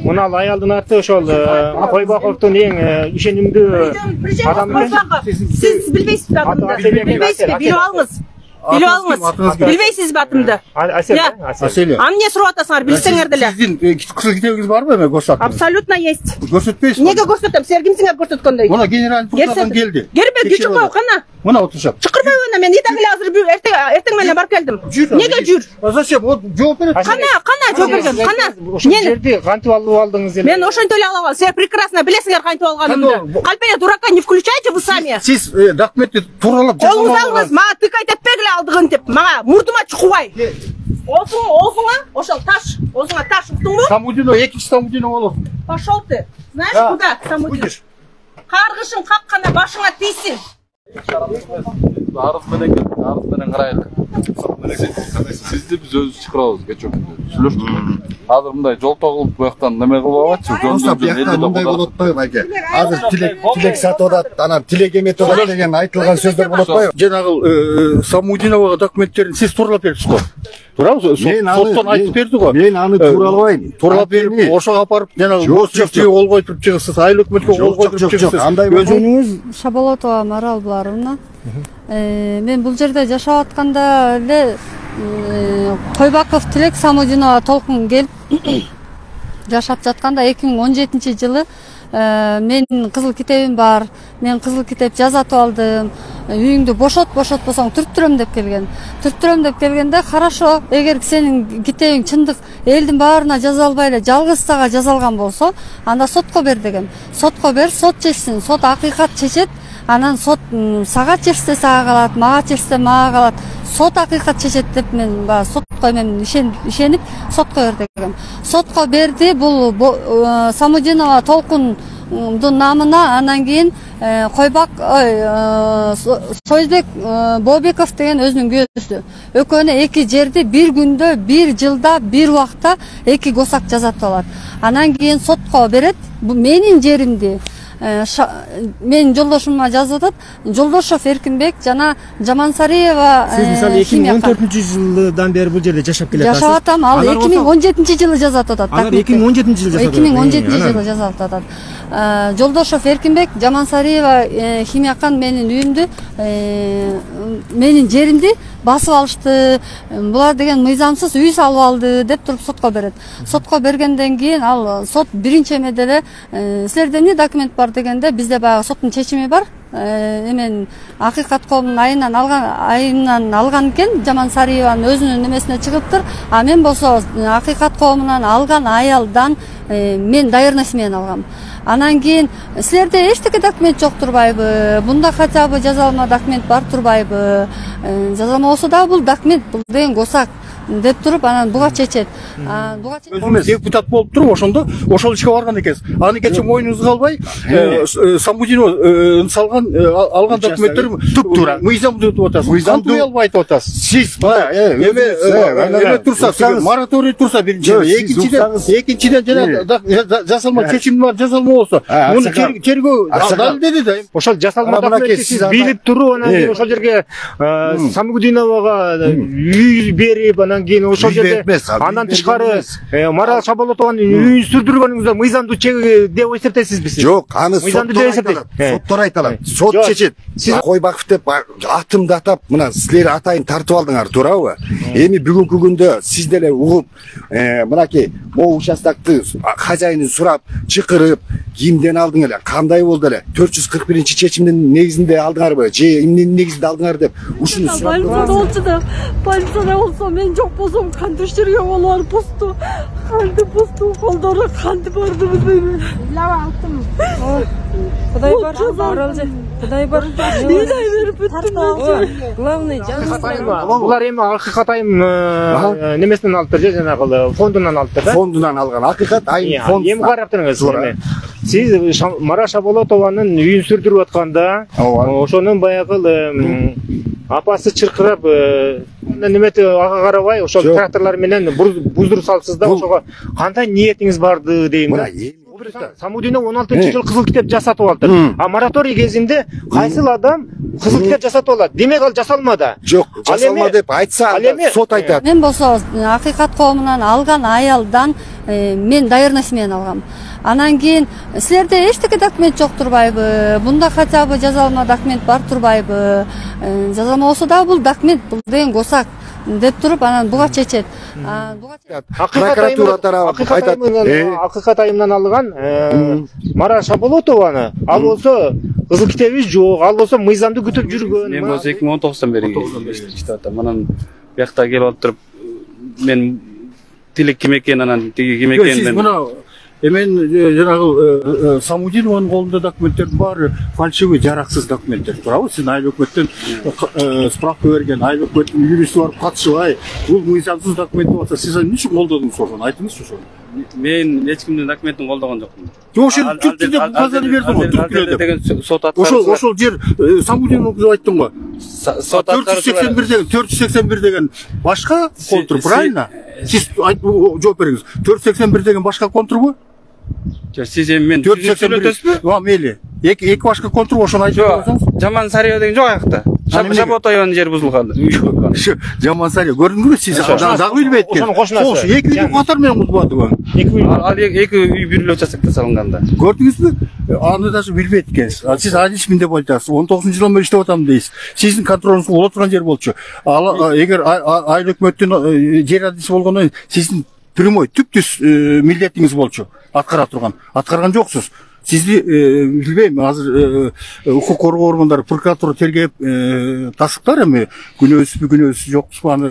Мына аялдын аты ошол Койбаковдун эң ишенимдүү адамы. Сиз билбейсизби атымды? Билбейсизби? Билип алыңыз. Билип алыңыз. Билбейсизби атымды? Аселя. А эмне сурап атасыңар, билсеңер деле. Сиздин кызыл китебиңиз барбы эме көрсөтүп? Абсолютно есть. Көрсөтпөйсүз? Неге көрсөтөм? Силер кимсиңер көрсөткөндөй? Мына генеральный прокурордан келди. Келбей, кичикпей кана. Мына отурушат. Чакырбай мына мен итак эле азыр эртең менен барып келдим. Неге жүр? Зачем? Вот жооп берет. Кана жооп берген? Кана? Ошол жерди кантип алып алдыңыз эле? Мен ошентип эле алып алдым. Силер прекрасно билесиңер кантип алганымды. Кальпея дурака не включайте вы сами. Сиз документти тууралап Колуңузду алыңыз, мага тыкайт этпегиле алдыгын деп. Мага мурдума чукубай. Озуңа ошол таш, озуңа таш уктуңбу? Самудино, экинчи Самудино болот. Пошел ты. Знаешь куда? Самудин. Каргышың капканда башыңа тийсин. Арыз менен карайлык. Сизди биз өзүбүз чакырабыз кечээ күндө. Сүйлөштүк. Азыр мындай жол тогулуп буяктан неме кылып атчы. Мындай болот атпайбы байке? Азыр тилек сатып атат, анан тилек эметип атат деген айтылган сөздөр болот атпайбы? Жанагы Самудиновага документтерин сиз тууралап берипсиз го. Туурабы? Соттон айтып берди го. Мен аны тууралабайм. Тууралап берип, ошого апарып жанагы госчекчиге кол коюп чыгысыз, айыл өкмөткө кол коюп чыгысыз. Өзүнүз Шаболотова Марал Буларовна. Мен бул жерде жашап атканда эле Койбаков Тилек Самудинова толкун келип жашап жатканда 2017-жылы менин кызыл китебим бар. Мен кызыл китеп жазатып алдым. Үйүңдү бошотпосоң түрттүрөм деп келген. Түрттүрөм деп келгенде, хорошо, эгер сенин китебиң чындык элдин баарына жаза албай эле жалгыз сага жазалган болсо, анда сотко бер деген. Сотко бер, сот чечсин, сот акыйкат чечет. Анан сот сага чечсе сага калат, мага чечсе мага калат. Сот акыйкат чечет деп мен сотко мен ишенип сотко бер дегем. Сотко берди, бул Самудинова Толкундун намына, анан кийин Союзбек Бобеков деген өзүнүн күйөөсү. Экөөнө 2 жерди 1 күндө, 1 жылда, 1 убакта 2 госак жазатып алат. Анан кийин сотко берет. Бул менин жеримди. Мен жолдошума жазып атат. Жолдошов Эркинбек жана Жамансариева. Сиз мисалы 2014-жылдан бери бул жерде жашап келатасыз. Жашап атам. Ал 2017-жылы жазып атат. Алар 2017-жылы жазып атат. 2017-жылы жазып атат. Жолдошов Эркинбек, Жамансариева химиякан менин үйүмдү, менин жеримди басып алышты. Булар деген мыйзамсыз үй салып алды деп туруп сотко берет. Сотко бергенден кийин ал сот биринчи эмеде эле силерде эмне документ бар дегенде, бизде баягы соттун чечими бар. Эмен акыйкат коомунун айынан алган экен, Жамансариеванын өзүнүн немесине чыгыптыр. А мен болсо акыйкат коомунан алган аялдан мен доверенность менен алгам. Анан кийин силерде эчтеке документ жок турбайбы? Бунда хотя бы жазалма документ бар турбайбы? Жазалма болсо да бул документ, бул деген госак деп туруп, анан буга чечет. Өзүмүз депутат болуп туруп, ошондо ошол ишке барган экенсиз. Аны кече моюнуңузга албай, Самудинова салган алган документтер туп-туура мыйзам деп атасыз. Мыйзамды албай айтып атасыз. Сиз эме турса, мораторий турса биринчи, экинчиден жана жасалма чечим бар, жасалма болсо, муну тергөө далилдеди да. Ошол жасалма документти сиз билип туруп, анан кийин ошол жерге Самудиновага үй берип, анан кийин ошол жерде андан тышкары Марал Шаболотованын үйүн сүрдүргөнүңүздө мыйзамдуу деп эсептейсизби сиз? Жок, аны соттор айталат. Сот чечет. Койбаков деп атымды атап, мына силер атайын тартып алдыңар, туурабы? Эми бүгүнкү күндө сиз деле угуп, мынакей могу участокты хозяинын сурап, чакырып, кимден алдың эле, кандай болду эле? 441-чи чечимдин негизинде алдыңарбы? Же эмненин негизинде алдыңар деп ушуну сурап. Больницада болчу да, больницада болсо мен жок болсом кантип иштерге болор, посту. Кантип посту, колдору кантип барды билбейм. Лава алтым. Кудай бар, Маралжы. Кудай бар. Бидай берип бүттүм. Главный булар эми акыйкат айым немесинен алыптыр же, жанагы фондунан алыптыр да? Фондунан алган. Акыйкат айым фонд. Эми карап туруңуз эми. Сиз Марал Шаболотованын үйүн сүрдүрүп атканда, ошонун баягы апасы чыркырап немети ага карабай, ошол тракторлор менен буздуруп салыпсыз да, ошого кандай ниетиңиз барды дейм да. Самудина 16-жыл кызыл китеп жасатып алды. А мораторий кезинде кайсыл адам кызыл китеп жасатып алат? Демек ал жасалмады. Жок, жасалма деп айтса, сот айтат. Мен болсо Акыйкат коомунан алган аялдан мен доверенность менен алгам. Анан кийин силерде эчтеке документ жок турбайбы? Бунда хотя бы жазалма документ бар турбайбы? Жазалма болсо да бул документ, бул деген госак деп туруп анан буга чечет. Прокуратура тарабы айтат. Акыйкат айымынан алган Мара Шаболотованы ал болсо кызыл китеби жок, ал болсо мыйзамды күтүп жүргөн. Мен болсо 2019-тан бери иштеп атам. Анан биякта келип отуруп мен тилек ким экенин анан тиги ким экенин Сиз мына мен жанагы Самудинованын колунда документтер бар, фальшивый, жараксыз документтер туурабы? Сиз айыл өкмөттөн справка берген, айыл өкмөттүн юристи барып катышпай, бул мыйзамсыз документ болсо, сиз эмне үчүн колдодуңуз ошону? Айтыңызчы ошону. Мен эч кимдин документин колдогон жокмун. Ошол түркүдө базаны бердим го, түркүдө деген сот аткарып. Ошол жер Самудинов деп айттым го. Сот 481 деген башка контур, правильно? Сиз жооп бериңиз. 481 деген башка контурбу? Сиз эми мен 481. Мейли. Эки башка контур ошону айтып койсоңуз. Жаман Сария деген жок аякта. Шаботоевдун жери бузулган. Жаман Сария көрдүңүзбү? Сиз дагы билбей экен. Ошонун кошунасы. Эки үй катар менен бузулат го. Ал эки үй бир эле участокто салынганда. Көрдүңүзбү? Аны даже билбейт экенсиз. Сиз адисмин деп айтасыз. 19-жылдан бери иштеп атам дейсиз. Сиздин контролуңузга боло турган жер болчу. Ал эгер айыл өкмөттүн жер адиси болгондон сиздин прямой түптүз милдетиңиз болчу. Аткара турган. Аткарган жоксуз. Сизди билбейм, азыр укук коргоо органдары, прокуратура тергеп тасыктар эми күнөөсүзбү күнөөсүз жокпу аны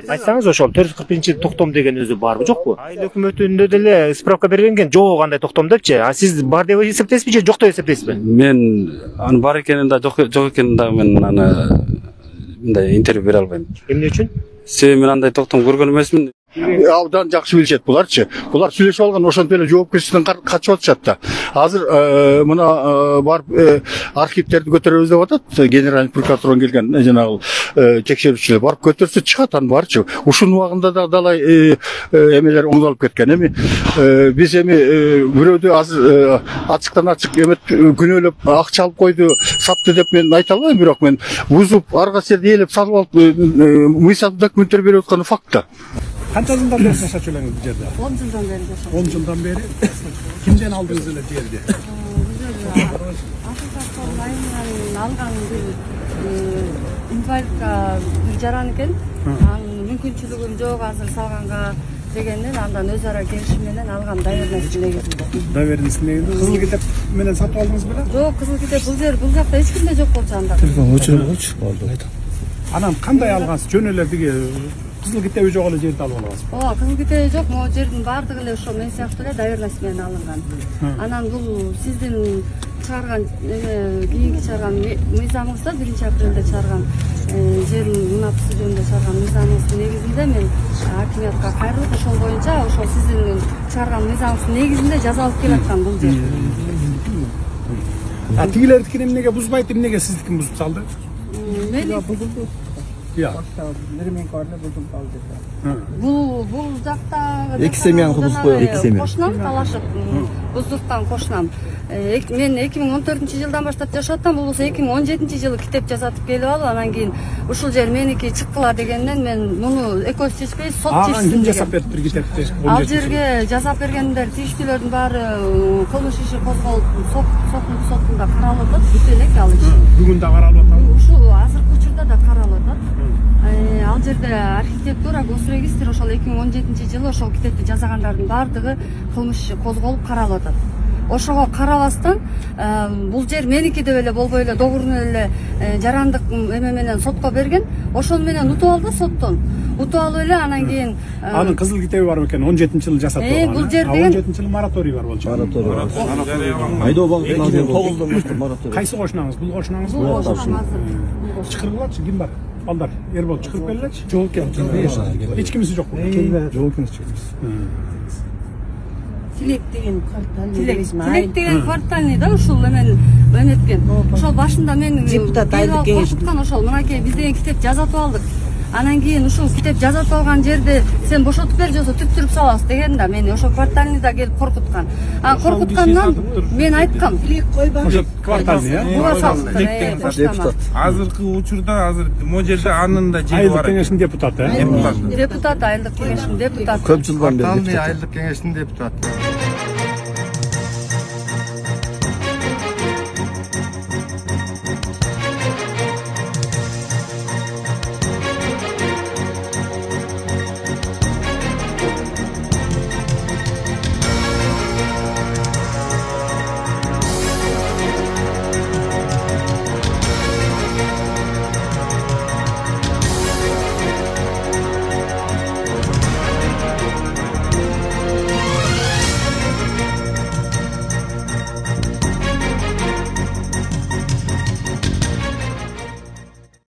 айтсаңыз ошол 441 токтом деген өзү барбы жокпу? Айыл өкмөтүндө деле справка берилген жок андай токтом депчи. А сиз бар деп эсептейсизби же жок деп эсептейсизби? Мен аны бар экенин да жок экенин да мен аны мындай интервью бере албайм. Эмне үчүн? Себеби мен андай токтом көргөн эмесмин. Абдан жакшы билишет буларчы. Булар сүйлөшүп алган, ошонтип эле жоопкерчиликтен качып атышат да. Азыр мына барып архивтерди көтөрөбүз деп атат. Генеральный прокуратурадан келген жанагы текшерүүчүлөр барып көтөрсө чыгат анын барчы. Ушунун убагында да далай эмелер оңдолуп кеткен. Эми биз эми бирөөдү азыр ачыктан ачык эмет күнөөлөп акча алып койду, сатты деп мен айта албайм, бирок мен бузуп арга жерде ээлеп салып алып мыйзам документтер берип атканы факт да. Канча жылдан бери жашачу элеңиз бул жерде? 10 жылдан бери жашап. 10 жылдан бери. Кимден алдыңыз эле жерди? Акыйкат айынан алган бир инвалидка бир жаран экен. Анын мүмкүнчүлүгүм жок азыр салганга дегенден андан өз ара келишим менен алгам доверенность негизинде. Доверенность негизинде кызыл китеп менен сатып алдыңыз беле? Жок, кызыл китеп бул жакта эч кимде жок болчу анда. Телефон өчүрүп койчу. Анан кандай алгансыз? Жөн эле биги кызыл китеби жок эле жерди алып аласыз. Ооба, кызыл китеби жок, могу жердин баардыгы эле ошо мен сыяктуу эле доверенность менен алынган. Анан бул сиздин чыгарган кийинки чыгарган мыйзамыңызда 1-апрелде чыгарган жерин мунапысы жөнүндө чыгарган мыйзамыңыздын негизинде мен акимиятка кайрылып ошол боюнча ошол сиздин чыгарган мыйзамыңыздын негизинде жаза алып келаткан бул жер. Тигилердикин эмнеге бузбайт, эмнеге сиздикин бузуп салды? Бул жакта эки семьяны бузуп коюп, эки семья. Кошунам талашып буздурткан кошунам. Мен 2014-жылдан баштап жашап атам. Бул болсо 2017-жылы китеп жасатып келип алып, анан кийин ушул жер меники чыккыла дегенден мен муну экөөбүз чечпей сот чечсин. Ким жасап бериптир китепти? Ал жерге жасап бергендер тийиштүүлөрдүн баары кылмыш иши козголуп сотунда каралып атат. Бүт элек ал иш. Бүгүн да каралып атат. Ушул азыркы учурда да каралып атат. Ал жерде архитектура госрегистр ошол 2017-жылы ошол китепти жасагандардын баардыгы кылмыш иши козголуп каралып атат. Ошого карабастан бул жер меники деп эле болбой эле договоруну эле жарандык эме менен сотко берген. Ошону менен утуп алды соттон. Утуп алып эле анан кийин анын кызыл китеби бар экен, 17-жылы жасап койгон. Бул жер деген 17-жылы мораторий бар болчу. Айдоо багытына 9-дон баштап мораторий. Кайсы кошунаңыз? Бул кошунаңыз? бул кошунам азыр. Чакыргылачы, ким бар? Балдар, Эрбол чакырып келелечи. Жок экен. Эч кимиси жокпу? Жок экен. Тилек деген Тилек деген квартальный да ушул эмен эметкен. Ошол башында мен депутат айыл кеңеши ошол мынакей биз деген китеп жазатып алдык. Анан кийин ушул китеп жазып алган жерди сен бошотуп бер жосо түптүрүп салабыз деген да мени ошо квартальный да келип коркуткан. Коркуткандан мен айткам. Ошо квартальный, буга салыптыр. Депутат. Азыркы учурда азыр могу жерде анын да жери Айылдык бар. кеңештин депутаты. Депутат, айылдык кеңештин депутаты. Көп жылдан бери Айылдык кеңештин депутаты.